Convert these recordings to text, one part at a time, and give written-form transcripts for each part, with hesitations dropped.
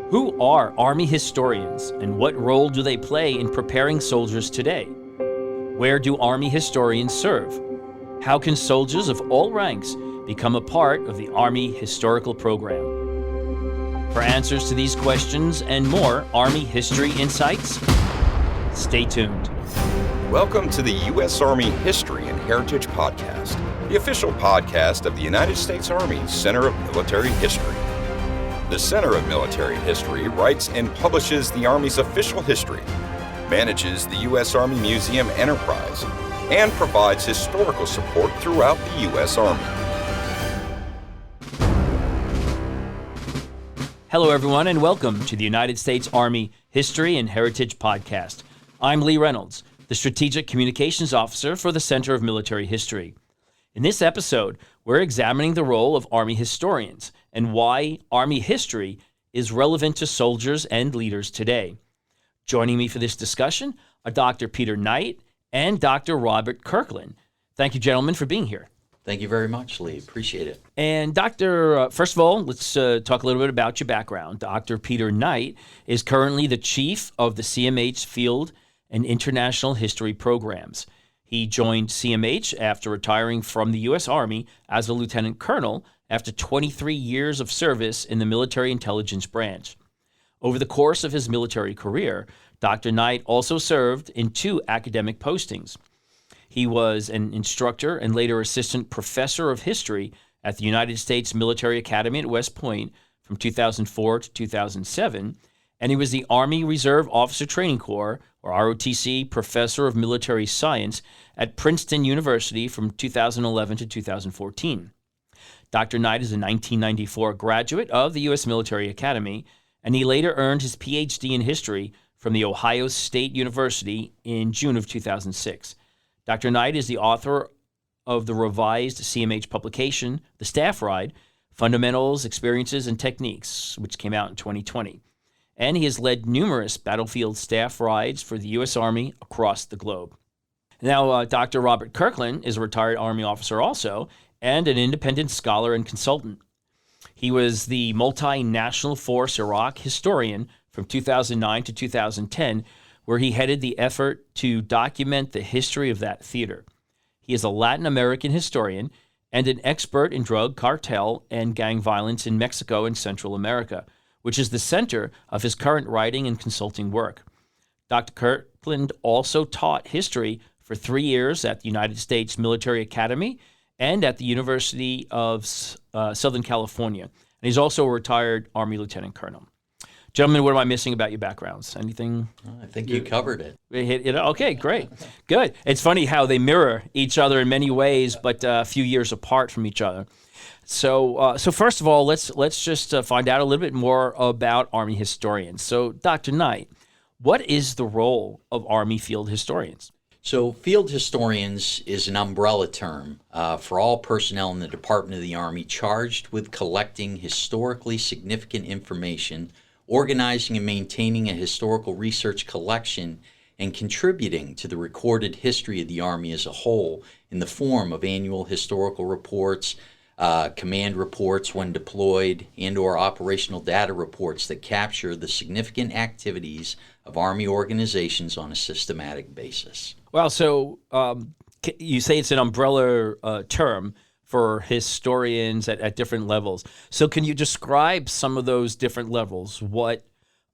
Who are Army historians and what role do they play in preparing soldiers today? Where do Army historians serve? How can soldiers of all ranks become a part of the Army Historical Program? For answers to these questions and more Army History Insights, stay tuned. Welcome to the U.S. Army History and Heritage Podcast, the official podcast of the United States Army Center of Military History. The Center of Military History writes and publishes the Army's official history, manages the U.S. Army Museum Enterprise, and provides historical support throughout the U.S. Army. Hello, everyone, and welcome to the United States Army History and Heritage Podcast. I'm Lee Reynolds, the Strategic Communications Officer for the Center of Military History. In this episode, we're examining the role of Army historians and why Army history is relevant to soldiers and leaders today. Joining me for this discussion are Dr. Peter Knight and Dr. Robert Kirkland. Thank you, gentlemen, for being here. Thank you very much, Lee. Appreciate it. And first of all, let's talk a little bit about your background. Dr. Peter Knight is currently the chief of the CMH Field and International History Programs. He joined CMH after retiring from the U.S. Army as a lieutenant colonel after 23 years of service in the military intelligence branch. Over the course of his military career, Dr. Knight also served in 2 academic postings. He was an instructor and later assistant professor of history at the United States Military Academy at West Point from 2004 to 2007, and he was the Army Reserve Officer Training Corps, or ROTC, Professor of Military Science at Princeton University from 2011 to 2014. Dr. Knight is a 1994 graduate of the U.S. Military Academy, and he later earned his Ph.D. in history from The Ohio State University in June of 2006. Dr. Knight is the author of the revised CMH publication, The Staff Ride, Fundamentals, Experiences, and Techniques, which came out in 2020. And he has led numerous battlefield staff rides for the U.S. Army across the globe. Now, Dr. Robert Kirkland is a retired Army officer also, and an independent scholar and consultant. He was the multinational force Iraq historian from 2009 to 2010, where he headed the effort to document the history of that theater. He is a Latin American historian and an expert in drug cartel and gang violence in Mexico and Central America, which is the center of his current writing and consulting work. Dr. Kirkland also taught history for 3 years at the United States Military Academy and at the University of Southern California. And he's also a retired Army Lieutenant Colonel. Gentlemen, what am I missing about your backgrounds? Anything? I think you covered it. Okay, great. Good. It's funny how they mirror each other in many ways, but a few years apart from each other. So first of all, let's just find out a little bit more about Army historians. So, Dr. Knight, what is the role of Army field historians? So field historians is an umbrella term for all personnel in the Department of the Army charged with collecting historically significant information, organizing and maintaining a historical research collection, and contributing to the recorded history of the Army as a whole in the form of annual historical reports, command reports when deployed, and or operational data reports that capture the significant activities of Army organizations on a systematic basis. Well, so you say it's an umbrella term for historians at different levels. So can you describe some of those different levels? What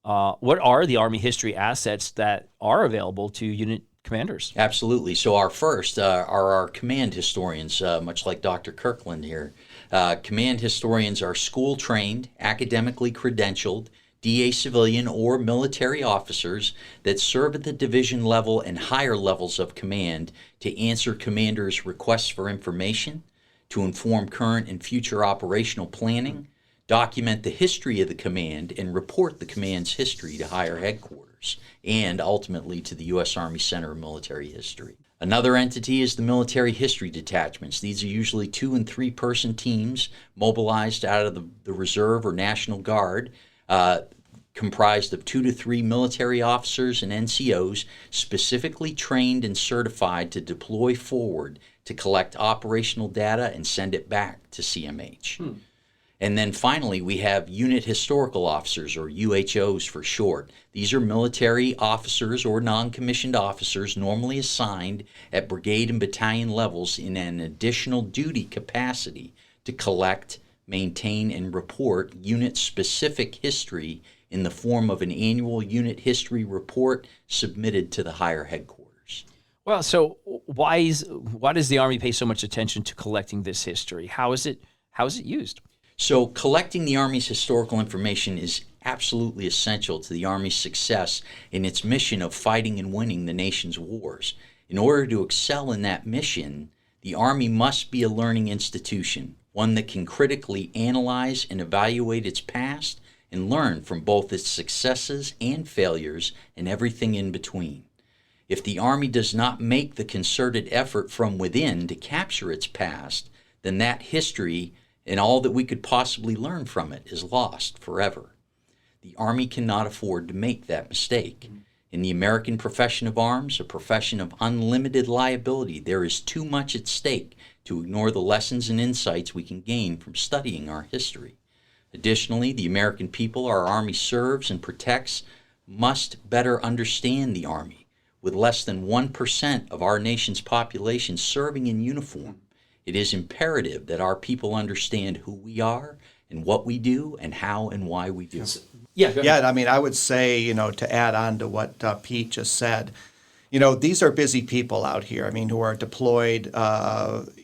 are the Army history assets that are available to unit commanders? Absolutely. So our first are our command historians, much like Dr. Kirkland here. Command historians are school-trained, academically credentialed, DA civilian or military officers that serve at the division level and higher levels of command to answer commanders' requests for information, to inform current and future operational planning, document the history of the command, and report the command's history to higher headquarters, and ultimately to the U.S. Army Center of Military History. Another entity is the military history detachments. These are usually 2- and 3-person teams mobilized out of the Reserve or National Guard, comprised of 2 to 3 military officers and NCOs specifically trained and certified to deploy forward to collect operational data and send it back to CMH. And then finally, we have unit historical officers, or UHOs for short. These are military officers or non-commissioned officers normally assigned at brigade and battalion levels in an additional duty capacity to collect, maintain, and report unit-specific history in the form of an annual unit history report submitted to the higher headquarters. Well, so why does the Army pay so much attention to collecting this history? How is it used? So collecting the Army's historical information is absolutely essential to the Army's success in its mission of fighting and winning the nation's wars. In order to excel in that mission, the Army must be a learning institution, one that can critically analyze and evaluate its past and learn from both its successes and failures and everything in between. If the Army does not make the concerted effort from within to capture its past, then that history and all that we could possibly learn from it is lost forever. The Army cannot afford to make that mistake. In the American profession of arms, a profession of unlimited liability, there is too much at stake to ignore the lessons and insights we can gain from studying our history. Additionally, the American people our Army serves and protects must better understand the Army. With less than 1% of our nation's population serving in uniform, it is imperative that our people understand who we are and what we do and how and why we do it. Yeah, I mean, I would say, to add on to what Pete just said, these are busy people out here, who are deployed,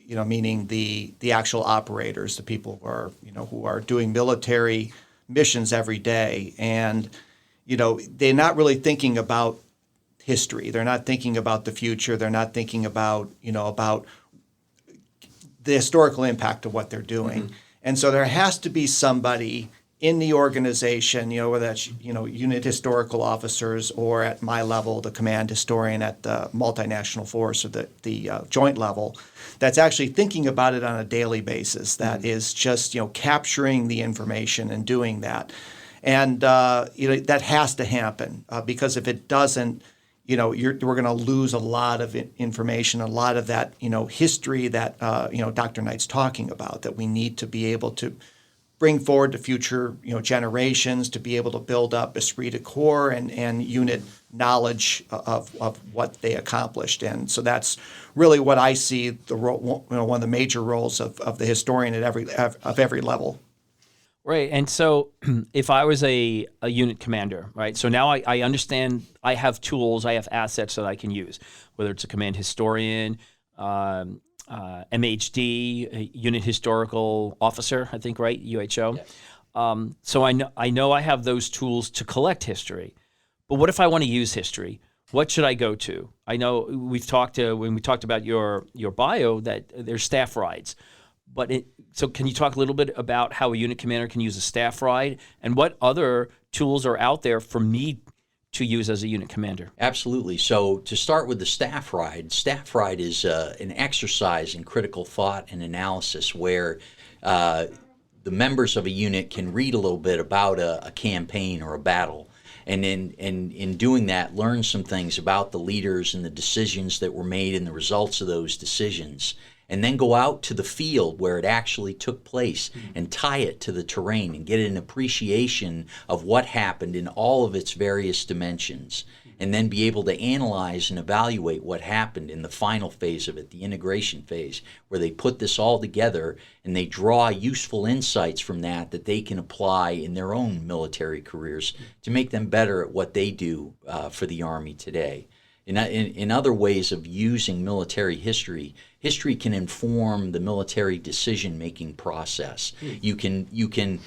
meaning the actual operators, the people who are doing military missions every day. And, they're not really thinking about history. They're not thinking about the future. They're not thinking about the historical impact of what they're doing. Mm-hmm. And so there has to be somebody in the organization, whether that's, unit historical officers or at my level, the command historian at the multinational force or the joint level, that's actually thinking about it on a daily basis, that is just, capturing the information and doing that. And, that has to happen because if it doesn't, we're going to lose a lot of information, a lot of that, history that, Dr. Knight's talking about, that we need to be able to bring forward to future, generations, to be able to build up esprit de corps and unit knowledge of what they accomplished. And so that's really what I see the role, one of the major roles of the historian at every level. Right. And so if I was a unit commander, right, so now I understand I have tools, I have assets that I can use, whether it's a command historian, MHD, a unit historical officer, I think, right, UHO. Yes. So I know I have those tools to collect history. But what if I want to use history? What should I go to? I know we've talked when we talked about your bio that there's staff rides. So can you talk a little bit about how a unit commander can use a staff ride and what other tools are out there for me to use as a unit commander? Absolutely. So to start with the staff ride is an exercise in critical thought and analysis where the members of a unit can read a little bit about a campaign or a battle. And in doing that, learn some things about the leaders and the decisions that were made and the results of those decisions. And then go out to the field where it actually took place and tie it to the terrain and get an appreciation of what happened in all of its various dimensions. And then be able to analyze and evaluate what happened in the final phase of it, the integration phase, where they put this all together and they draw useful insights from that they can apply in their own military careers to make them better at what they do for the Army today. In other ways of using military history can inform the military decision-making process. You can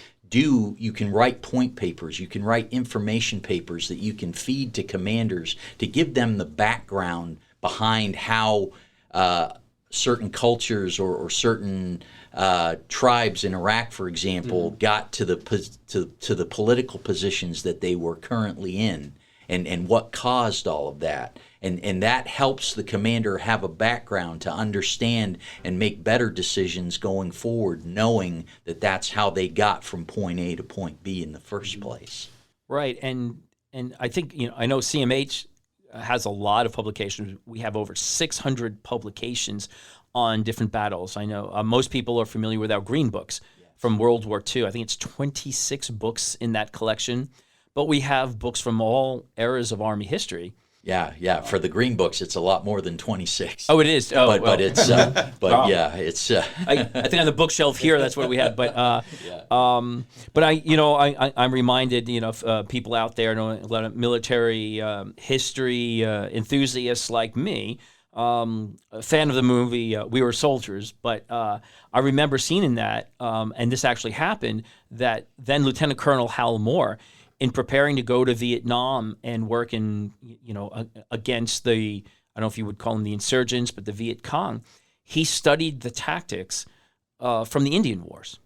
write point papers, you can write information papers that you can feed to commanders to give them the background behind how certain cultures or certain tribes in Iraq, for example, got to the political positions that they were currently in, and what caused all of that. And that helps the commander have a background to understand and make better decisions going forward, knowing that that's how they got from point A to point B in the first place. Right. And I think, I know CMH has a lot of publications. We have over 600 publications on different battles. I know most people are familiar with our green books from World War II. I think it's 26 books in that collection, but we have books from all eras of Army history. Yeah. For the green books, it's a lot more than 26. Oh, it is. Oh, but well. it's it's. I think on the bookshelf here, that's what we have. But I'm reminded, of people out there, a lot of military history enthusiasts like me. A fan of the movie We Were Soldiers, but I remember seeing in that, and this actually happened, that then Lieutenant Colonel Hal Moore, in preparing to go to Vietnam and work in, against the, I don't know if you would call them the insurgents, but the Viet Cong, he studied the tactics from the Indian Wars.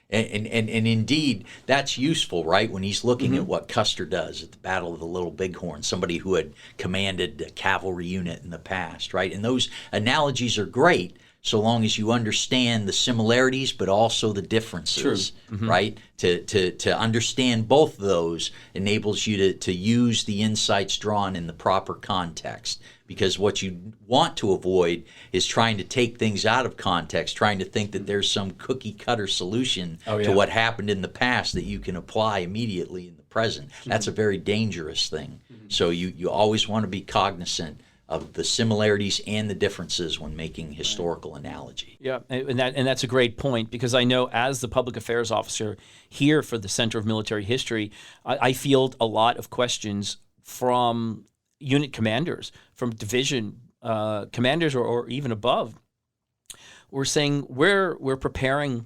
And indeed, that's useful, right? When he's looking at what Custer does at the Battle of the Little Bighorn, somebody who had commanded a cavalry unit in the past, right? And those analogies are great so long as you understand the similarities, but also the differences, right? To understand both of those enables you to use the insights drawn in the proper context. Because what you want to avoid is trying to take things out of context, trying to think that there's some cookie-cutter solution to what happened in the past that you can apply immediately in the present. That's a very dangerous thing. So you always want to be cognizant of the similarities and the differences when making historical analogy. Yeah, and that's a great point, because I know as the public affairs officer here for the Center of Military History, I field a lot of questions from unit commanders, from division commanders or even above. We're saying we're preparing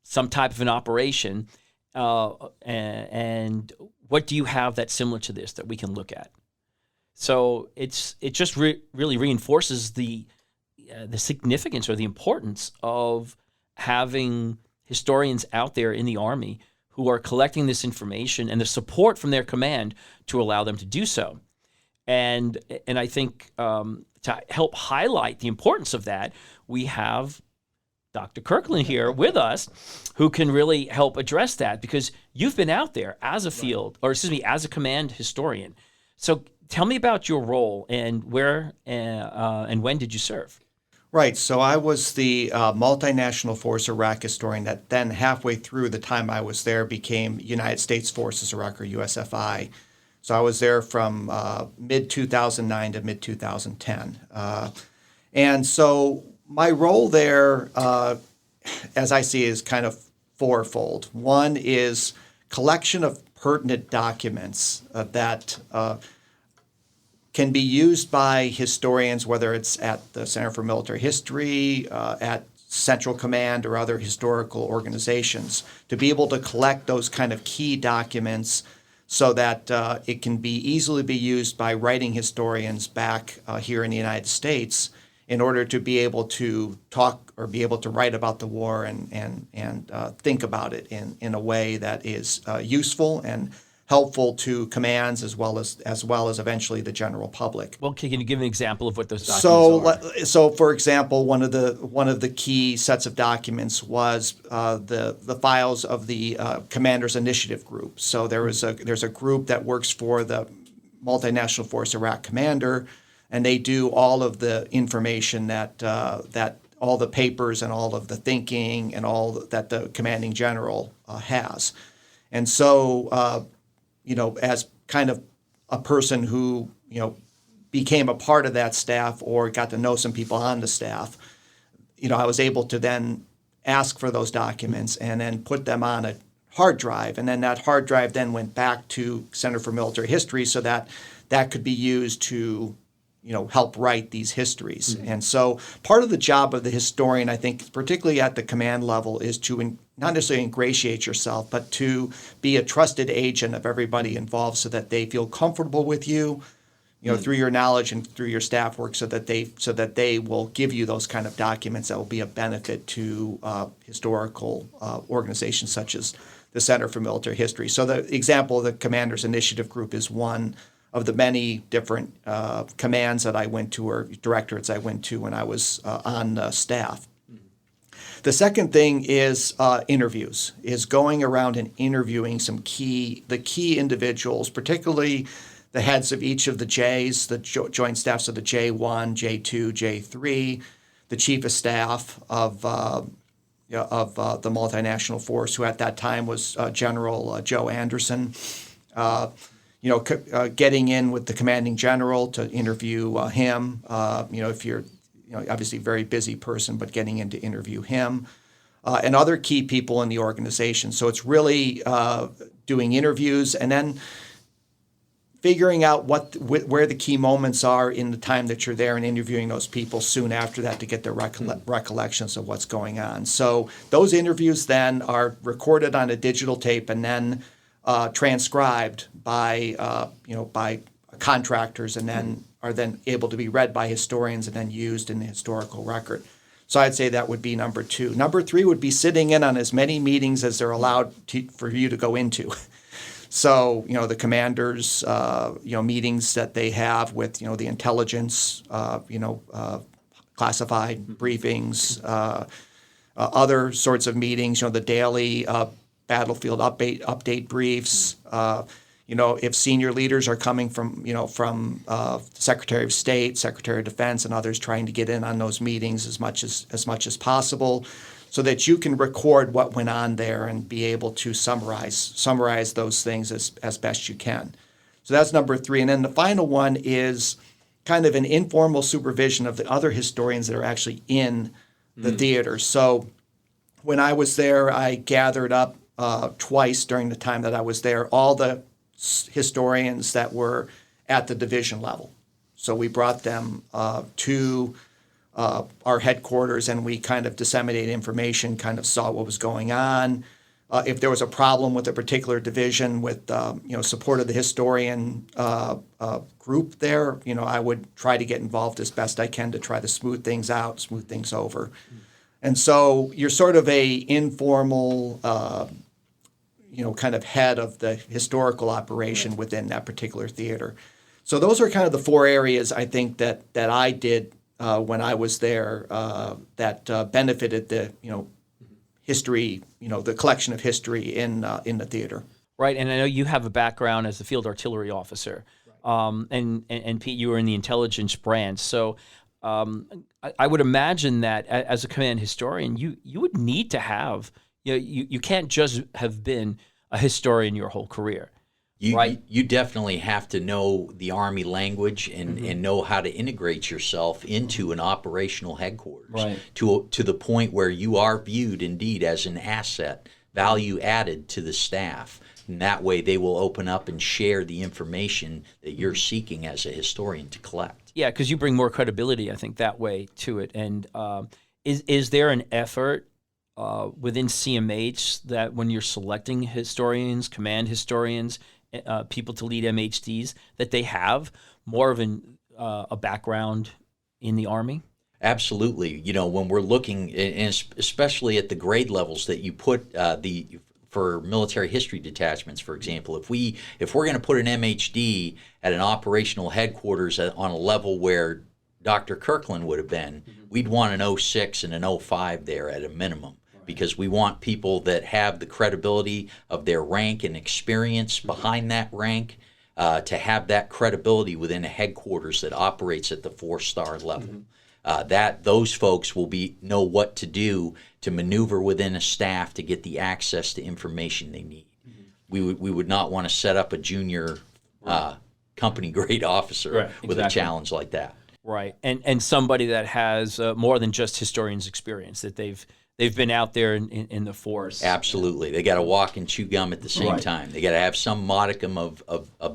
some type of an operation, and what do you have that's similar to this that we can look at? So it just really reinforces the significance or the importance of having historians out there in the Army who are collecting this information and the support from their command to allow them to do so. And I think to help highlight the importance of that, we have Dr. Kirkland here with us, who can really help address that, because you've been out there as a field, or excuse me, as a command historian. So tell me about your role and where and when did you serve? Right. So I was the multinational force Iraq historian that then halfway through the time I was there became United States Forces Iraq, or USFI. So I was there from mid-2009 to mid-2010. And so my role there, as I see, is kind of fourfold. One is collection of pertinent documents that can be used by historians, whether it's at the Center for Military History, at Central Command, or other historical organizations, to be able to collect those kind of key documents so that it can be easily be used by writing historians back here in the United States in order to be able to talk or be able to write about the war and think about it in a way that is useful and helpful to commands as well as eventually the general public. Well, can you give an example of what those documents are? So, for example, one of the key sets of documents was the files of the Commander's Initiative Group. So there's a group that works for the Multinational Force Iraq Commander, and they do all of the information that all the papers and all of the thinking and all that the commanding general has. And so, as kind of a person who, became a part of that staff or got to know some people on the staff, I was able to then ask for those documents and then put them on a hard drive. And then that hard drive then went back to Center for Military History so that could be used to, help write these histories. Mm-hmm. And so part of the job of the historian, I think, particularly at the command level, is to not necessarily ingratiate yourself, but to be a trusted agent of everybody involved so that they feel comfortable with you, through your knowledge and through your staff work, so that they will give you those kind of documents that will be a benefit to historical organizations such as the Center for Military History. So the example of the Commander's Initiative Group is one of the many different commands that I went to, or directorates I went to when I was on staff. The second thing is interviews, is going around and interviewing the key individuals, particularly the heads of each of the J's, the joint staffs of the J1, J2, J3, the chief of staff of the multinational force, who at that time was General Joe Anderson. Getting in with the commanding general to interview him. If you're obviously a very busy person, but getting in to interview him. And other key people in the organization. So it's really doing interviews and then figuring out where the key moments are in the time that you're there and interviewing those people soon after that to get their recollections of what's going on. So those interviews then are recorded on a digital tape and then transcribed by contractors and then are then able to be read by historians and then used in the historical record. So I'd say that would be number 2. Number 3 would be sitting in on as many meetings as they're allowed for you to go into. So, the commanders, meetings that they have with, the intelligence, classified briefings, other sorts of meetings, the daily battlefield update briefs. If senior leaders are coming from Secretary of State, Secretary of Defense, and others trying to get in on those meetings as much as possible, so that you can record what went on there and be able to summarize those things as best you can. So that's number 3. And then the final one is kind of an informal supervision of the other historians that are actually in the theater. So when I was there, I gathered up twice during the time that I was there all the historians that were at the division level. So we brought them to our headquarters and we kind of disseminated information, kind of saw what was going on. If there was a problem with a particular division with support of the historian group there, I would try to get involved as best I can to try to smooth things out, smooth things over. And so you're sort of a informal kind of head of the historical operation within that particular theater. So those are kind of the 4 areas I think that I did when I was there that benefited the history, the collection of history in the theater. Right, and I know you have a background as a field artillery officer, and Pete, you were in the intelligence branch. So I would imagine that as a command historian, you would need to have. You can't just have been a historian your whole career, right? You definitely have to know the Army language and know how to integrate yourself into an operational headquarters, right, to the point where you are viewed indeed as an asset, value added to the staff. And that way they will open up and share the information that you're seeking as a historian to collect. Yeah, because you bring more credibility, I think, that way to it. And is there an effort within CMH that when you're selecting historians, command historians, people to lead MHDs, that they have more of a background in the Army? Absolutely. When we're looking, and especially at the grade levels that you put for military history detachments, for example, if we're going to put an MHD at an operational headquarters on a level where Dr. Kirkland would have been, we'd want an 06 and an 05 there at a minimum. Because we want people that have the credibility of their rank and experience behind that rank to have that credibility within a headquarters that operates at the 4-star level. Those folks will know what to do to maneuver within a staff to get the access to information they need. We would not want to set up a junior company grade officer with a challenge like that. Right, and somebody that has more than just historian's experience, that they've been out there in the force. Absolutely. They got to walk and chew gum at the same time. They got to have some modicum of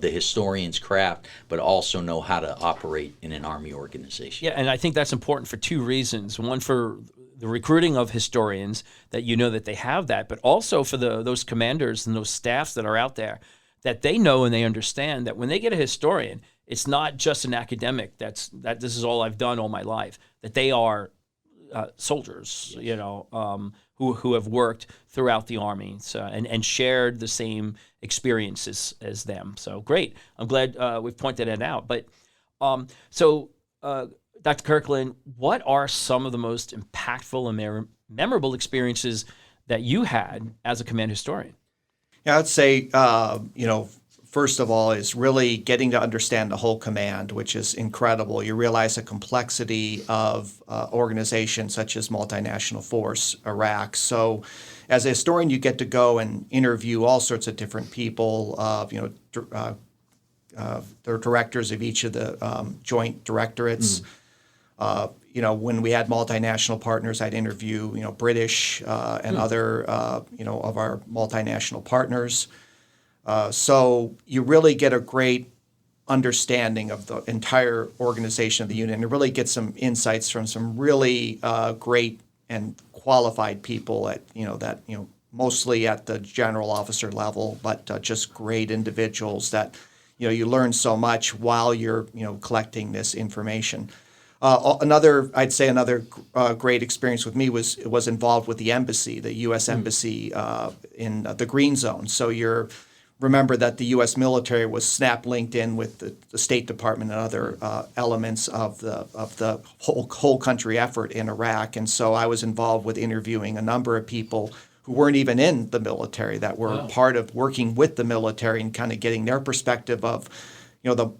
the historian's craft, but also know how to operate in an Army organization. Yeah, and I think that's important for 2 reasons. One, for the recruiting of historians, that that they have that, but also for those commanders and those staffs that are out there, that they know and they understand that when they get a historian, it's not just an academic that this is all I've done all my life, that they are soldiers, who have worked throughout the Army and shared the same experiences as them. So great. I'm glad we've pointed that out. But Dr. Kirkland, what are some of the most impactful and memorable experiences that you had as a command historian? Yeah, I'd say, first of all, is really getting to understand the whole command, which is incredible. You realize the complexity of organizations such as multinational force, Iraq. So as a historian, you get to go and interview all sorts of different people, the directors of each of the joint directorates. When we had multinational partners, I'd interview, British and other, of our multinational partners. So you really get a great understanding of the entire organization of the unit, and really get some insights from some really great and qualified people at, mostly at the general officer level, but just great individuals that, you learn so much while you're, collecting this information. Another great experience with me was involved with the embassy, the U.S. Embassy in the Green Zone. So remember that the U.S. military was snap linked in with the State Department and other elements of the whole country effort in Iraq. And so I was involved with interviewing a number of people who weren't even in the military, that were part of working with the military and kind of getting their perspective of,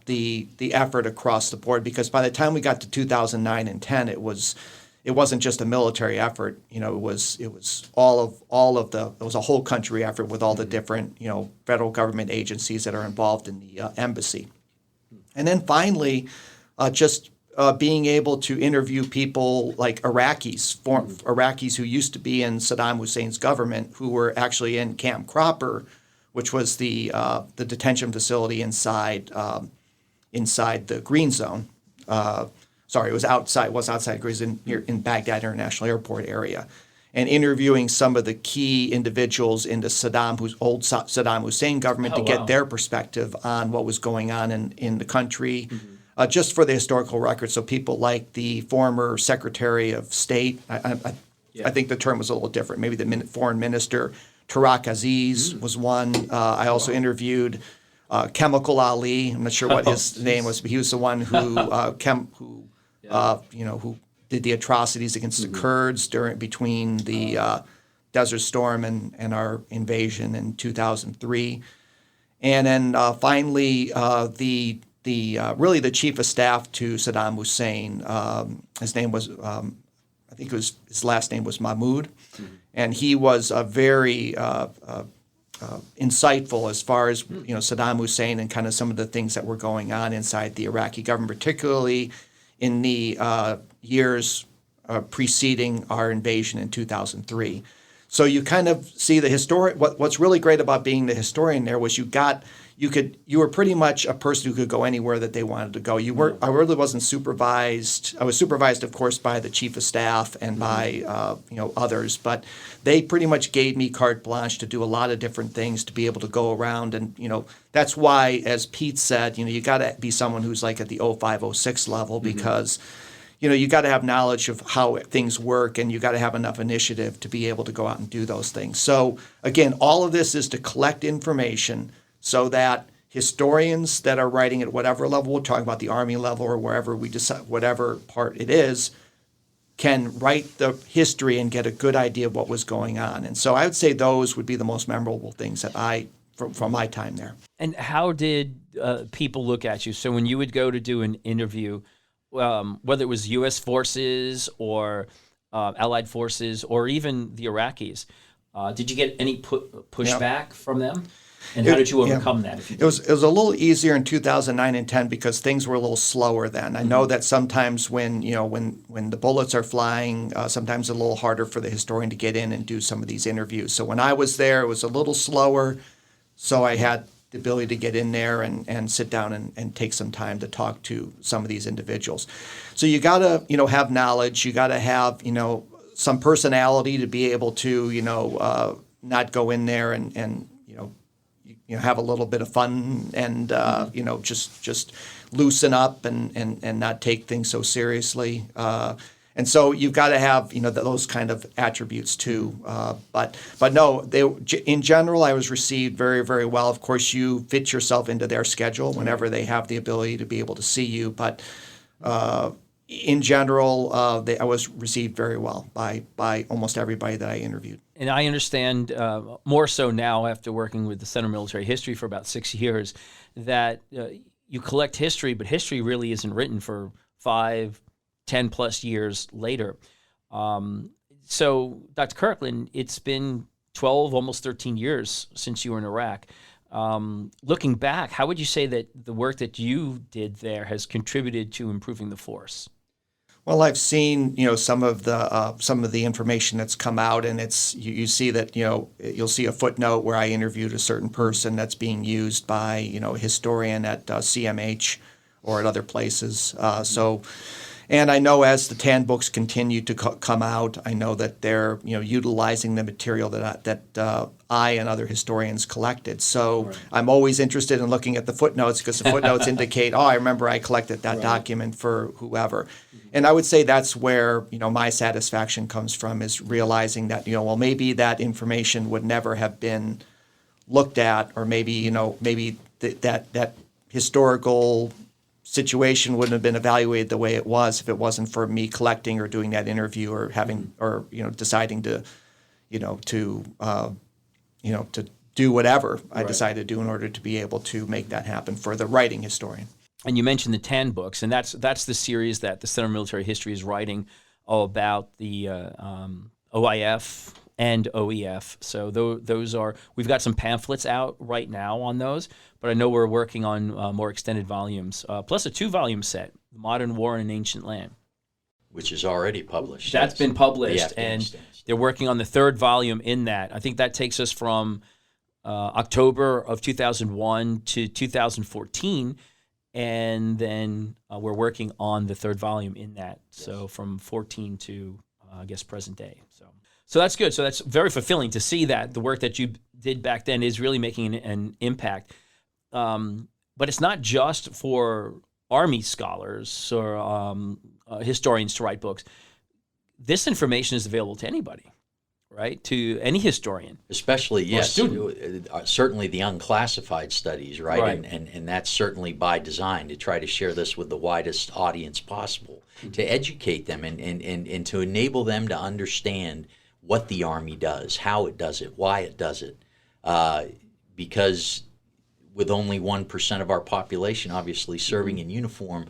the effort across the board. Because by the time we got to 2009 and 10, it wasn't just a military effort. It was a whole country effort with all the different, federal government agencies that are involved in the embassy. And then finally, being able to interview people like Iraqis who used to be in Saddam Hussein's government, who were actually in Camp Cropper, which was the detention facility inside the Green Zone. It was outside Green Zone in Baghdad International Airport area, and interviewing some of the key individuals in the old Saddam Hussein government to get their perspective on what was going on in the country. Just for the historical record, so people like the former Secretary of State, I think the term was a little different, maybe the Foreign Minister, Tariq Aziz was one. I also interviewed Chemical Ali. I'm not sure what his name was, but he was the one who did the atrocities against the Kurds between the Desert Storm and our invasion in 2003. And then finally, the chief of staff to Saddam Hussein. His name was, I think his last name was Mahmoud, and he was a very insightful as far as Saddam Hussein and kind of some of the things that were going on inside the Iraqi government, particularly in the years preceding our invasion in 2003. So you kind of see the what's really great about being the historian there was you were pretty much a person who could go anywhere that they wanted to go. I really wasn't supervised. I was supervised, of course, by the chief of staff and by others, but they pretty much gave me carte blanche to do a lot of different things, to be able to go around. And that's why, as Pete said, you got to be someone who's like at the 0506 level, because you got to have knowledge of how things work, and you got to have enough initiative to be able to go out and do those things. So again, all of this is to collect information so that historians that are writing at whatever level, we're talking about the Army level or wherever we decide, whatever part it is, can write the history and get a good idea of what was going on. And so I would say those would be the most memorable things that from my time there. And how did people look at you? So when you would go to do an interview, whether it was U.S. forces or Allied forces or even the Iraqis, did you get any pushback from them? And how did you overcome that? If you did? It was a little easier in 2009 and 10 because things were a little slower then. I know that sometimes when the bullets are flying, sometimes it's a little harder for the historian to get in and do some of these interviews. So when I was there, it was a little slower. So I had the ability to get in there and sit down and take some time to talk to some of these individuals. So you got to have knowledge. You got to have some personality to be able to not go in there and have a little bit of fun and just loosen up and not take things so seriously. And so you've got to have those kind of attributes too. But no, in general, I was received very, very well. Of course, you fit yourself into their schedule whenever they have the ability to be able to see you. But in general, I was received very well by almost everybody that I interviewed. and I understand more so now after working with the Center of Military History for about 6 years that you collect history, but history really isn't written for 5, 10 plus years later. So, Dr. Kirkland, it's been 12, almost 13 years since you were in Iraq. Looking back, how would you say that the work that you did there has contributed to improving the force? Well, I've seen, some of the information that's come out, and it's you see that, you'll see a footnote where I interviewed a certain person that's being used by, a historian at CMH or at other places. And I know as the TAN books continue to come out, I know that they're utilizing the material that I and other historians collected. So right. I'm always interested in looking at the footnotes because the footnotes indicate, I remember I collected that right. document for whoever. And I would say that's where my satisfaction comes from, is realizing that maybe that information would never have been looked at, or maybe that historical situation wouldn't have been evaluated the way it was if it wasn't for me collecting or doing that interview or having or deciding to do whatever I right. decided to do in order to be able to make that happen for the writing historian. And you mentioned the TAN books, and that's the series that the Center of Military History is writing all about the OIF and OEF. So those are, we've got some pamphlets out right now on those, but I know we're working on more extended volumes, plus a 2-volume set, Modern War in an Ancient Land. Which is already published. That's been published, and they're working on the 3rd volume in that. I think that takes us from October of 2001 to 2014, and then we're working on the 3rd volume in that. Yes. So from 14 to, I guess, present day. So that's good. So that's very fulfilling to see that the work that you did back then is really making an impact. But it's not just for Army scholars or historians to write books. This information is available to anybody, right? To any historian. Especially, yes, certainly the unclassified studies, right? Right. And that's certainly by design, to try to share this with the widest audience possible, to educate them and to enable them to understand what the Army does, how it does it, why it does it. Because with only 1% of our population obviously serving in uniform,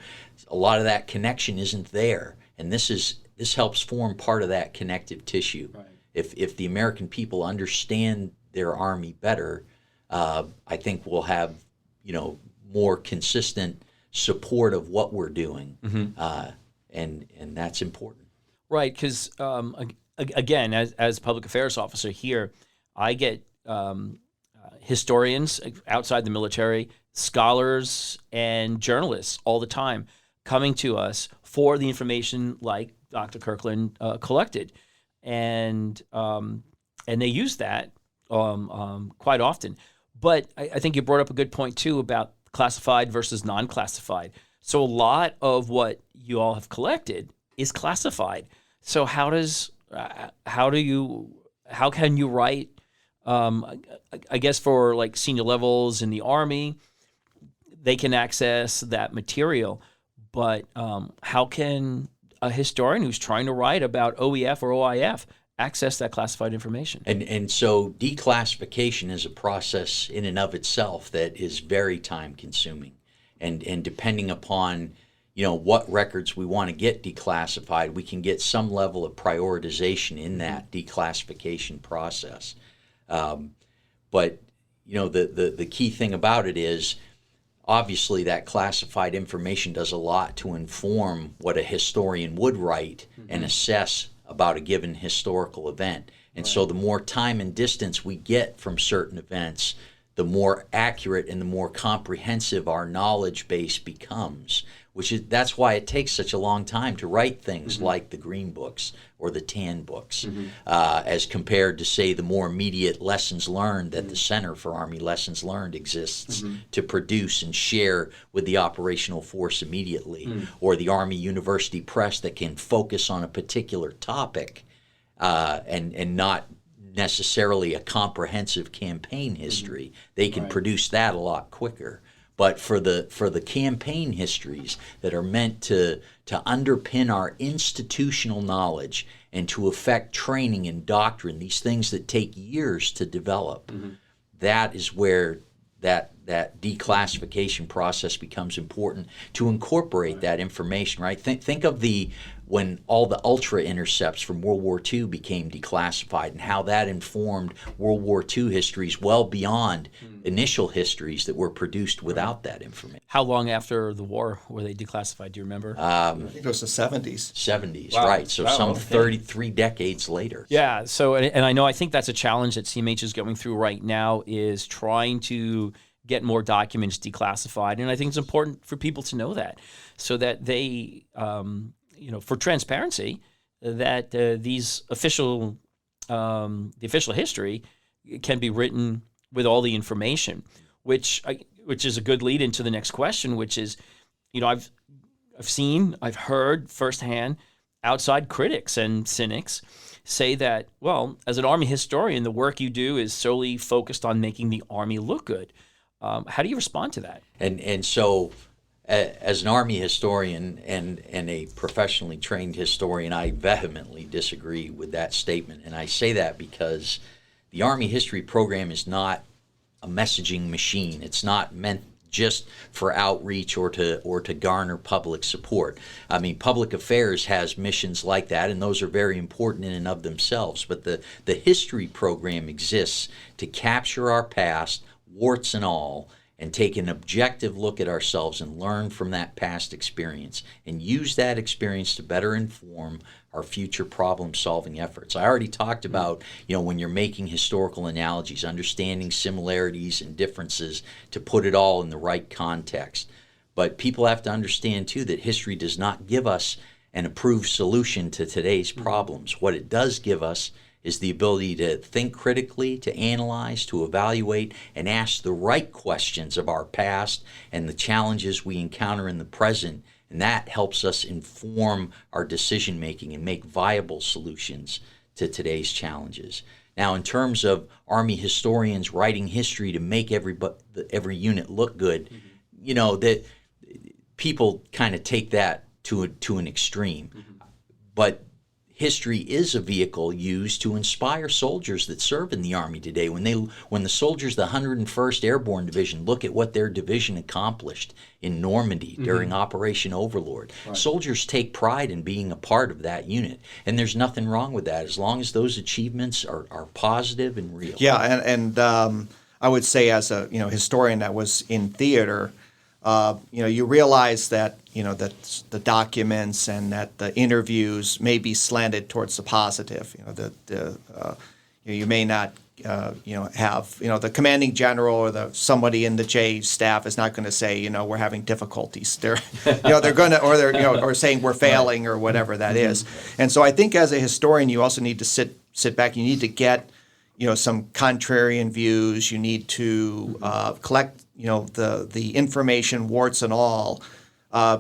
a lot of that connection isn't there. And this helps form part of that connective tissue. Right. If the American people understand their Army better, I think we'll have more consistent support of what we're doing, and that's important. Right, because again, as public affairs officer here, I get historians outside the military, scholars, and journalists all the time coming to us for the information like Dr. Kirkland collected. And they use that quite often. But I think you brought up a good point, too, about classified versus non-classified. So a lot of what you all have collected is classified. So how can you write, I guess for like senior levels in the Army, they can access that material. But how can a historian who's trying to write about OEF or OIF access that classified information? And so declassification is a process in and of itself that is very time consuming. And depending upon what records we want to get declassified, we can get some level of prioritization in that declassification process. But the key thing about it is, obviously, that classified information does a lot to inform what a historian would write and assess about a given historical event. And so the more time and distance we get from certain events, the more accurate and the more comprehensive our knowledge base becomes. That's why it takes such a long time to write things like the Green Books or the TAN books, as compared to, say, the more immediate lessons learned that the Center for Army Lessons Learned exists to produce and share with the operational force immediately, or the Army University Press that can focus on a particular topic and not necessarily a comprehensive campaign history. They can produce that a lot quicker. But for the campaign histories that are meant to underpin our institutional knowledge and to affect training and doctrine, these things that take years to develop, that is where that declassification process becomes important to incorporate that information, right? Think of when all the ultra intercepts from World War II became declassified and how that informed World War II histories well beyond initial histories that were produced without that information. How long after the war were they declassified? Do you remember? I think it was the 70s. 70s, Wow. right. So Wow, some okay. 33 decades later. Yeah. So, and I think that's a challenge that CMH is going through right now, is trying to get more documents declassified. And I think it's important for people to know that, so that they, for transparency, that these the official history can be written with all the information, which is a good lead into the next question, which is, I've heard firsthand outside critics and cynics say that, well, as an Army historian, the work you do is solely focused on making the Army look good. How do you respond to that? And so, as an Army historian and a professionally trained historian, I vehemently disagree with that statement. And I say that because the Army history program is not a messaging machine. It's not meant just for outreach or to garner public support. I mean, public affairs has missions like that, and those are very important in and of themselves. But the history program exists to capture our past, warts and all, and take an objective look at ourselves and learn from that past experience and use that experience to better inform our future problem-solving efforts. I already talked about, when you're making historical analogies, understanding similarities and differences to put it all in the right context. But people have to understand, too, that history does not give us an approved solution to today's problems. What it does give us is the ability to think critically, to analyze, to evaluate, and ask the right questions of our past and the challenges we encounter in the present. And that helps us inform our decision-making and make viable solutions to today's challenges. Now, in terms of Army historians writing history to make every unit look good, that people kind of take that to an extreme. But history is a vehicle used to inspire soldiers that serve in the Army today. When the soldiers, the 101st Airborne Division, look at what their division accomplished in Normandy during Operation Overlord, soldiers take pride in being a part of that unit. And there's nothing wrong with that as long as those achievements are positive and real. Yeah, and I would say, as a historian that was in theater, you realize that that the documents and that the interviews may be slanted towards the positive. You may not have the commanding general or somebody in the J staff is not going to say we're having difficulties. They're they're going to, or they're or saying we're failing or whatever that is. And so I think as a historian you also need to sit back. You need to get some contrarian views. You need to collect the information, warts and all,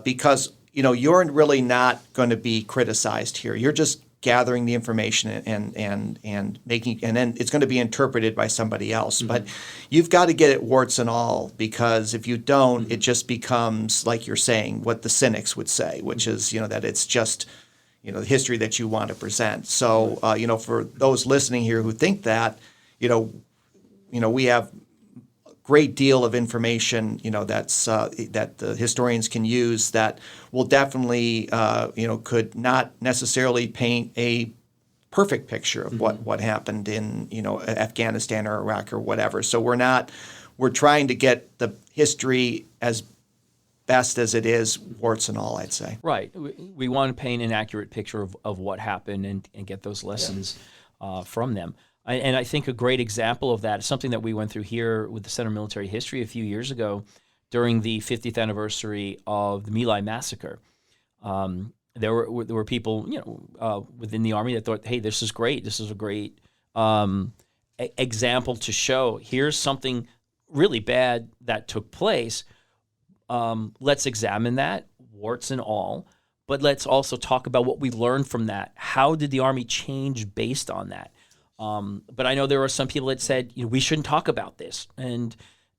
because you're really not going to be criticized here. You're just gathering the information and making, and then it's going to be interpreted by somebody else. But you've got to get it warts and all, because if you don't, it just becomes, like you're saying, what the cynics would say, which is that it's just the history that you want to present. So for those listening here who think that we have great deal of information, that's that the historians can use that will definitely, could not necessarily paint a perfect picture of what happened in, Afghanistan or Iraq or whatever. So we're trying to get the history as best as it is, warts and all, I'd say. Right. We want to paint an accurate picture of what happened and get those lessons from them. And I think a great example of that is something that we went through here with the Center of Military History a few years ago during the 50th anniversary of the My Lai massacre. There were people, within the Army that thought, hey, this is great. This is a great example to show here's something really bad that took place. Let's examine that, warts and all, but let's also talk about what we learned from that. How did the Army change based on that? But I know there are some people that said, we shouldn't talk about this, and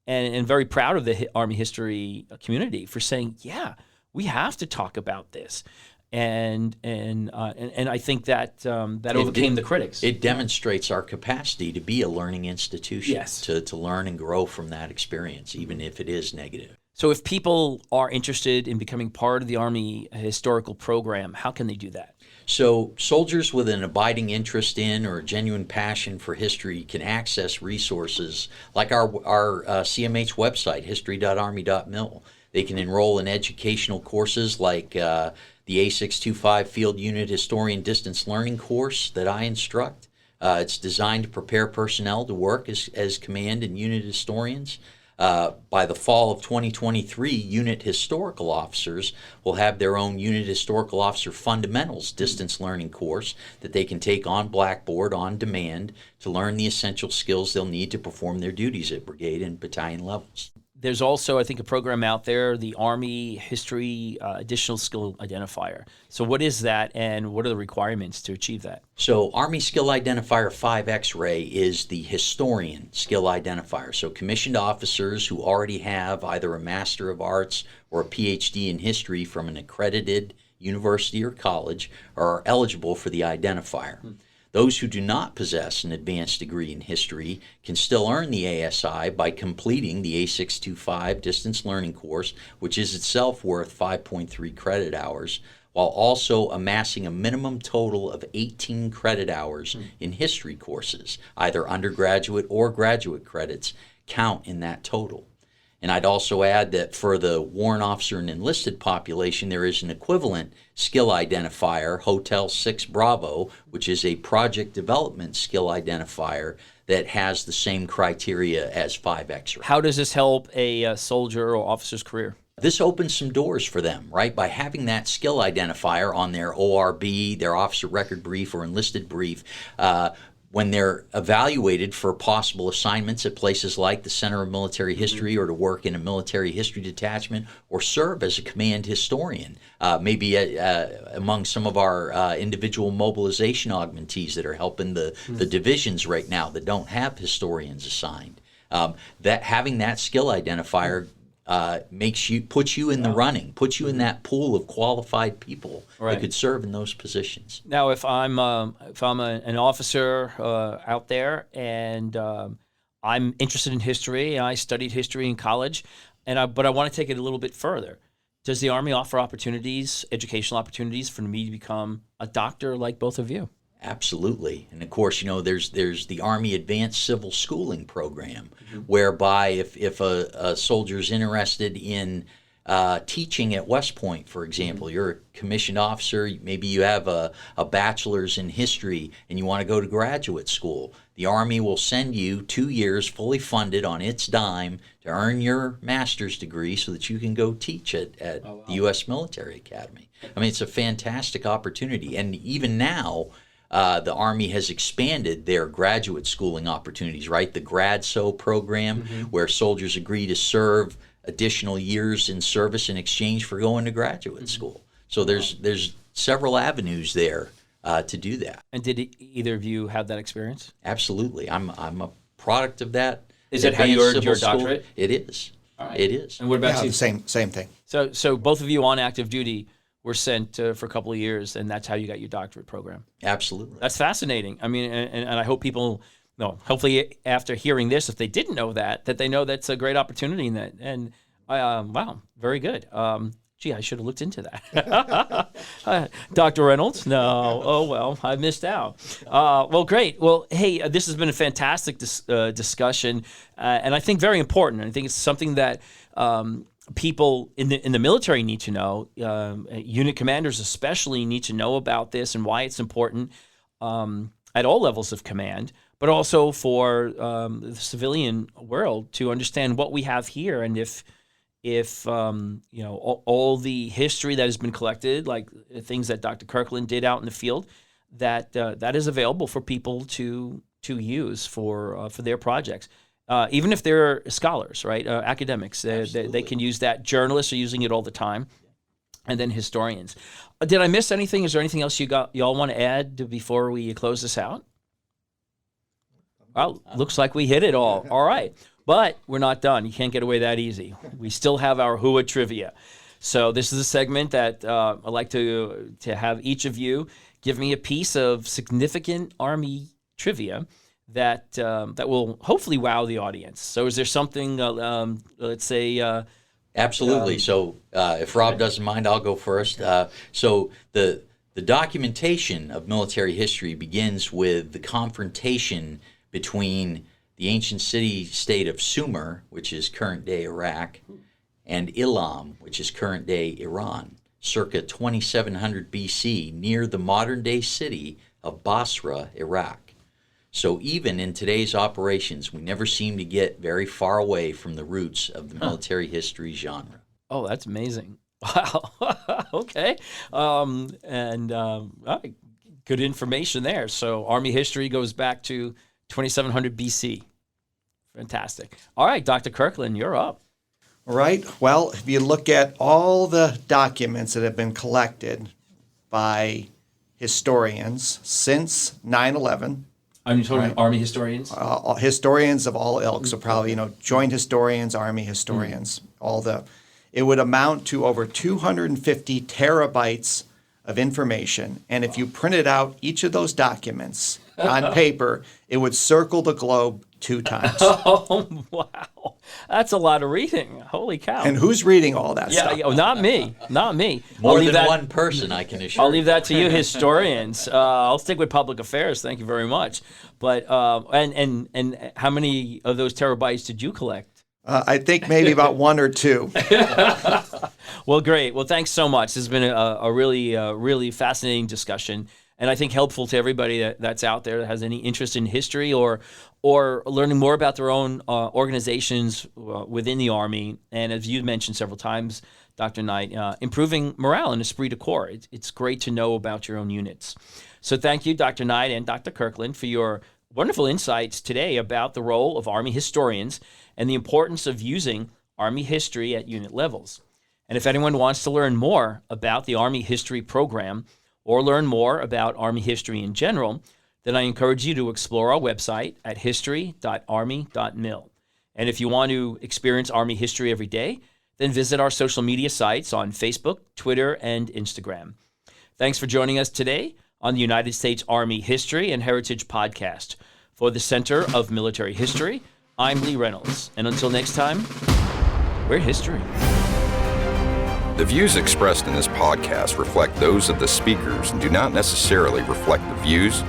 very proud of the Army history community for saying, yeah, we have to talk about this. and I think that overcame the critics. It demonstrates our capacity to be a learning institution, Yes. to learn and grow from that experience, even if it is negative. So if people are interested in becoming part of the Army historical program, how can they do that? So soldiers with an abiding interest in or a genuine passion for history can access resources like our CMH website, history.army.mil. They can enroll in educational courses like the A625 Field Unit Historian Distance Learning course that I instruct. It's designed to prepare personnel to work as command and unit historians. By the fall of 2023, unit historical officers will have their own Unit Historical Officer Fundamentals distance learning course that they can take on Blackboard on demand to learn the essential skills they'll need to perform their duties at brigade and battalion levels. There's also, I think, a program out there, the Army History Additional Skill Identifier. So what is that, and what are the requirements to achieve that? So Army Skill Identifier 5X-Ray is the historian skill identifier. So commissioned officers who already have either a Master of Arts or a PhD in history from an accredited university or college are eligible for the identifier. Those who do not possess an advanced degree in history can still earn the ASI by completing the A625 distance learning course, which is itself worth 5.3 credit hours, while also amassing a minimum total of 18 credit hours in history courses. Either undergraduate or graduate credits count in that total. And I'd also add that for the warrant officer and enlisted population, there is an equivalent skill identifier, Hotel 6 Bravo, which is a project development skill identifier that has the same criteria as 5X-ray. How does this help a soldier or officer's career? This opens some doors for them, right? By having that skill identifier on their ORB, their officer record brief or enlisted brief, when they're evaluated for possible assignments at places like the Center of Military History or to work in a military history detachment or serve as a command historian, maybe among some of our individual mobilization augmentees that are helping the divisions right now that don't have historians assigned. That having that skill identifier puts you in the running, puts you in that pool of qualified people that could serve in those positions. Now, if I'm an officer out there and I'm interested in history, I studied history in college, but I want to take it a little bit further. Does the Army offer opportunities, educational opportunities, for me to become a doctor like both of you? Absolutely. And of course, there's the Army Advanced Civil Schooling Program, whereby if a soldier's interested in teaching at West Point, for example, you're a commissioned officer, maybe you have a bachelor's in history and you want to go to graduate school, the Army will send you 2 years fully funded on its dime to earn your master's degree so that you can go teach at the U.S. Military Academy. I mean, it's a fantastic opportunity. And even now, the Army has expanded their graduate schooling opportunities, right? The GradSo program, where soldiers agree to serve additional years in service in exchange for going to graduate school. So there's several avenues there to do that. And did either of you have that experience? Absolutely. I'm a product of that. Is that how you earned your doctorate? It is. All right. It is. And what about Yeah, you? the same thing. So both of you on active duty were sent for a couple of years, and that's how you got your doctorate program. Absolutely. That's fascinating. I mean, and I hope people know, hopefully after hearing this, if they didn't know that they know that's a great opportunity. And wow, very good. Gee, I should have looked into that. Dr. Reynolds? No. Oh, well, I missed out. Well, great. Well, hey, this has been a fantastic discussion, and I think very important. I think it's something that people in the military need to know. Unit commanders especially need to know about this and why it's important at all levels of command, but also for the civilian world to understand what we have here, and if all the history that has been collected, like things that Dr. Kirkland did out in the field, that is available for people to use for their projects. Even if they're scholars, right? Academics, they can use that. Journalists are using it all the time, and then historians. Did I miss anything? Is there anything else y'all want to add before we close this out? Well, looks like we hit it all. All right, but we're not done. You can't get away that easy. We still have our Whoa trivia. So this is a segment that I'd like to have each of you give me a piece of significant Army trivia that will hopefully wow the audience. So is there something, let's say... Absolutely. So if Rob doesn't mind, I'll go first. So the documentation of military history begins with the confrontation between the ancient city-state of Sumer, which is current-day Iraq, and Elam, which is current-day Iran, circa 2700 BC, near the modern-day city of Basra, Iraq. So even in today's operations, we never seem to get very far away from the roots of the military history genre. Oh, that's amazing. Wow. Okay. Good information there. So Army history goes back to 2700 BC. Fantastic. All right, Dr. Kirkland, you're up. All right. Well, if you look at all the documents that have been collected by historians since 9/11, I'm talking Army historians? historians of all ilks, so probably, joint historians, Army historians, it would amount to over 250 terabytes of information. And if you printed out each of those documents on paper, it would circle the globe 2 times. Oh, wow. That's a lot of reading. Holy cow. And who's reading all that stuff? Yeah, not me. Not me. More than one person, I can assure you. I'll leave that to you historians. I'll stick with public affairs. Thank you very much. But and how many of those terabytes did you collect? I think maybe about 1 or 2. Well, great. Well, thanks so much. This has been a really fascinating discussion, and I think helpful to everybody that's out there that has any interest in history or learning more about their own organizations within the Army. And as you mentioned several times, Dr. Knight, improving morale and esprit de corps. It's great to know about your own units. So thank you, Dr. Knight and Dr. Kirkland, for your wonderful insights today about the role of Army historians and the importance of using Army history at unit levels. And if anyone wants to learn more about the Army history program or learn more about Army history in general, then I encourage you to explore our website at history.army.mil. And if you want to experience Army history every day, then visit our social media sites on Facebook, Twitter, and Instagram. Thanks for joining us today on the United States Army History and Heritage Podcast. For the Center of Military History, I'm Lee Reynolds. And until next time, we're history. The views expressed in this podcast reflect those of the speakers and do not necessarily reflect the views,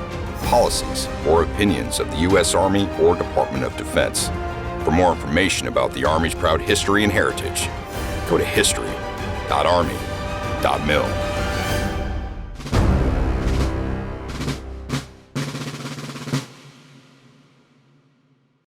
policies, or opinions of the U.S. Army or Department of Defense. For more information about the Army's proud history and heritage, go to history.army.mil.